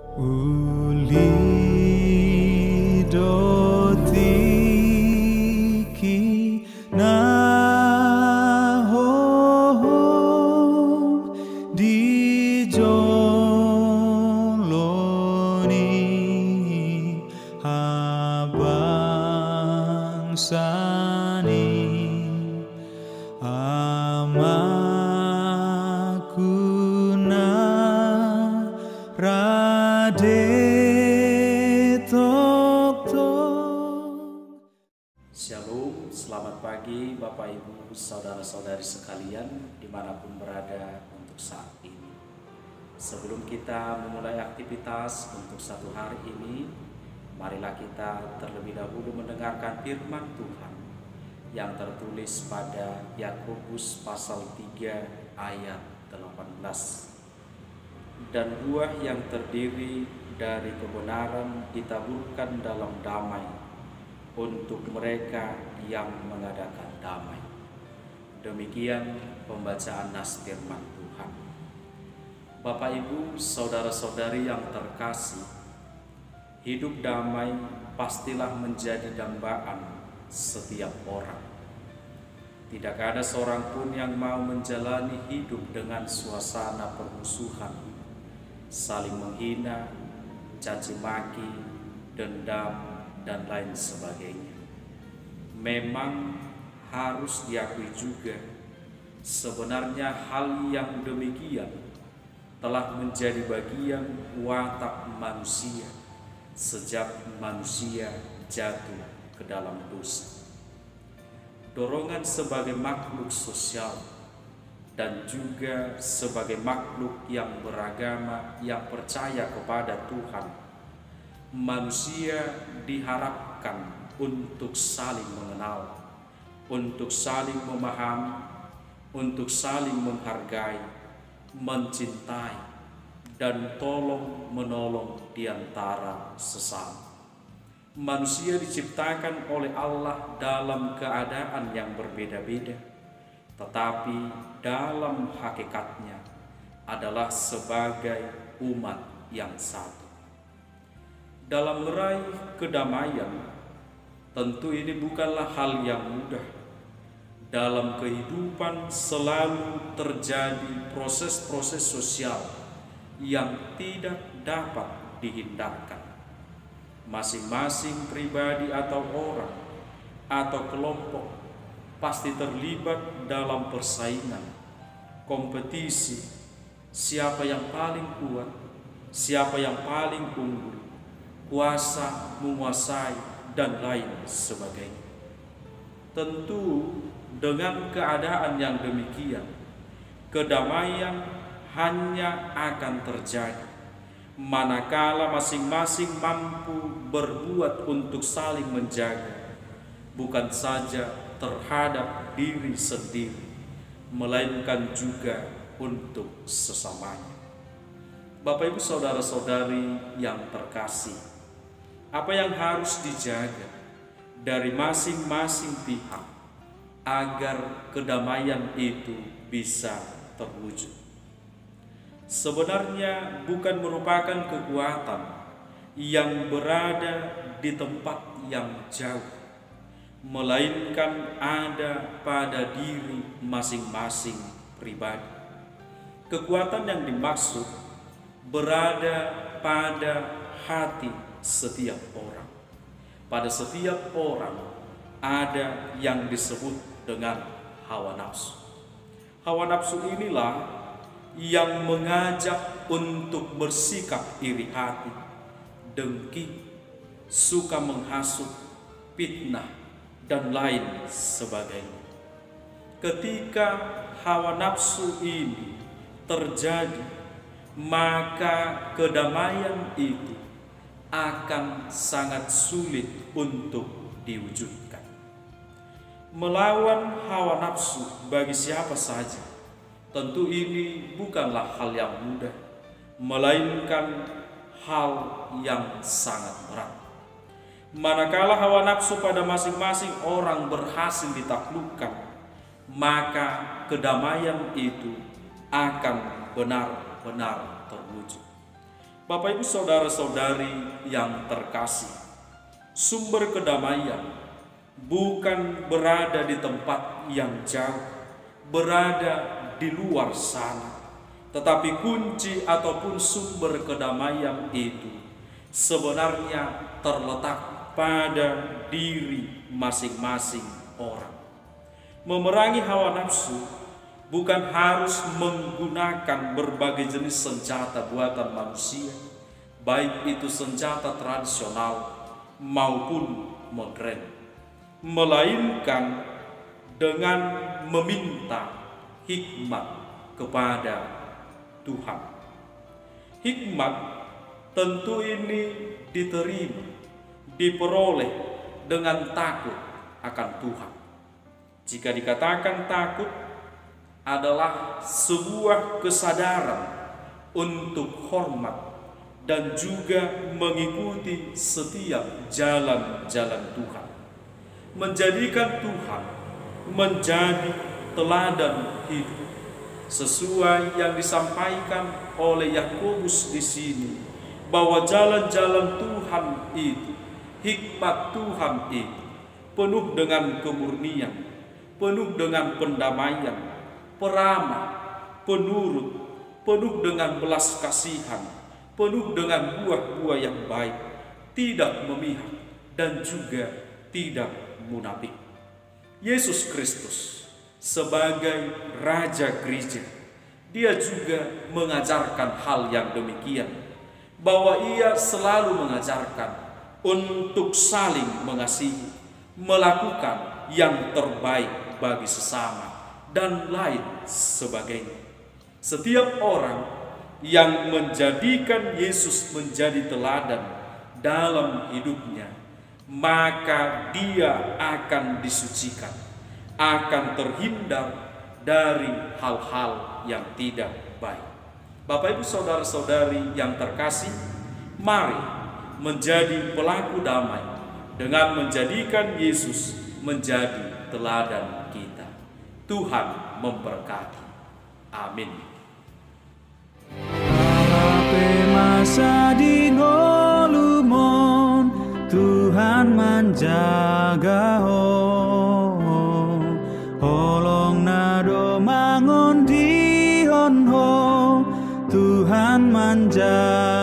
Uli dotiki na ho di joloni abang sani amakuna Shalom, selamat pagi Bapak Ibu, Saudara-saudari sekalian dimanapun berada untuk saat ini. Sebelum kita memulai aktivitas untuk satu hari ini, marilah kita terlebih dahulu mendengarkan firman Tuhan yang tertulis pada Yakobus pasal 3 ayat 18. Dan buah yang terdiri dari kebenaran ditaburkan dalam damai untuk mereka yang mengadakan damai. Demikian pembacaan nas firman Tuhan. Bapak Ibu, saudara-saudari yang terkasih, hidup damai pastilah menjadi dambaan setiap orang. Tidak ada seorang pun yang mau menjalani hidup dengan suasana permusuhan, saling menghina, caci maki, dendam, dan lain sebagainya. Memang harus diakui juga, sebenarnya hal yang demikian telah menjadi bagian watak manusia sejak manusia jatuh ke dalam dosa. Dorongan sebagai makhluk sosial dan juga sebagai makhluk yang beragama, yang percaya kepada Tuhan, manusia diharapkan untuk saling mengenal, untuk saling memahami, untuk saling menghargai, mencintai, dan tolong menolong di antara sesama. Manusia diciptakan oleh Allah dalam keadaan yang berbeda-beda, tetapi dalam hakikatnya adalah sebagai umat yang satu. Dalam meraih kedamaian, tentu ini bukanlah hal yang mudah. Dalam kehidupan selalu terjadi proses-proses sosial yang tidak dapat dihindarkan. Masing-masing pribadi atau orang atau kelompok pasti terlibat dalam persaingan, kompetisi, siapa yang paling kuat, siapa yang paling unggul, kuasa menguasai, dan lain sebagainya. Tentu dengan keadaan yang demikian, kedamaian hanya akan terjadi manakala masing-masing mampu berbuat untuk saling menjaga, bukan saja terhadap diri sendiri, melainkan juga untuk sesamanya. Bapak Ibu saudara-saudari yang terkasih, apa yang harus dijaga dari masing-masing pihak agar kedamaian itu bisa terwujud? Sebenarnya bukan merupakan kekuatan yang berada di tempat yang jauh, melainkan ada pada diri masing-masing pribadi. Kekuatan yang dimaksud berada pada hati setiap orang. Pada setiap orang ada yang disebut dengan hawa nafsu. Hawa nafsu inilah yang mengajak untuk bersikap iri hati, dengki, suka menghasut, fitnah, dan lain sebagainya. Ketika hawa nafsu ini terjadi, maka kedamaian itu akan sangat sulit untuk diwujudkan. Melawan hawa nafsu bagi siapa saja, tentu ini bukanlah hal yang mudah, melainkan hal yang sangat berat. Manakala hawa nafsu pada masing-masing orang berhasil ditaklukkan, maka kedamaian itu akan benar-benar terwujud. Bapak Ibu saudara-saudari yang terkasih, sumber kedamaian bukan berada di tempat yang jauh, berada di luar sana, tetapi kunci ataupun sumber kedamaian itu sebenarnya terletak pada diri masing-masing orang. Memerangi hawa nafsu bukan harus menggunakan berbagai jenis senjata buatan manusia, baik itu senjata tradisional maupun modern, melainkan dengan meminta hikmat kepada Tuhan. Hikmat tentu ini diterima, diperoleh dengan takut akan Tuhan. Jika dikatakan takut adalah sebuah kesadaran untuk hormat dan juga mengikuti setiap jalan-jalan Tuhan, menjadikan Tuhan menjadi teladan hidup sesuai yang disampaikan oleh Yakobus di sini, bahwa jalan-jalan Tuhan itu, hikmat Tuhan itu penuh dengan kemurnian, penuh dengan pendamaian, peramah, penurut, penuh dengan belas kasihan, penuh dengan buah-buah yang baik, tidak memihak dan juga tidak munafik. Yesus Kristus sebagai Raja Gereja, dia juga mengajarkan hal yang demikian, bahwa ia selalu mengajarkan untuk saling mengasihi, melakukan yang terbaik bagi sesama, dan lain sebagainya. Setiap orang yang menjadikan Yesus menjadi teladan dalam hidupnya, maka dia akan disucikan, akan terhindar dari hal-hal yang tidak baik. Bapak Ibu saudara-saudari yang terkasih, mari menjadi pelaku damai dengan menjadikan Yesus menjadi teladan kita. Tuhan memberkati. Amin. Masa di ngolumon Tuhan menjaga holong nado mangon di honho Tuhan menjaga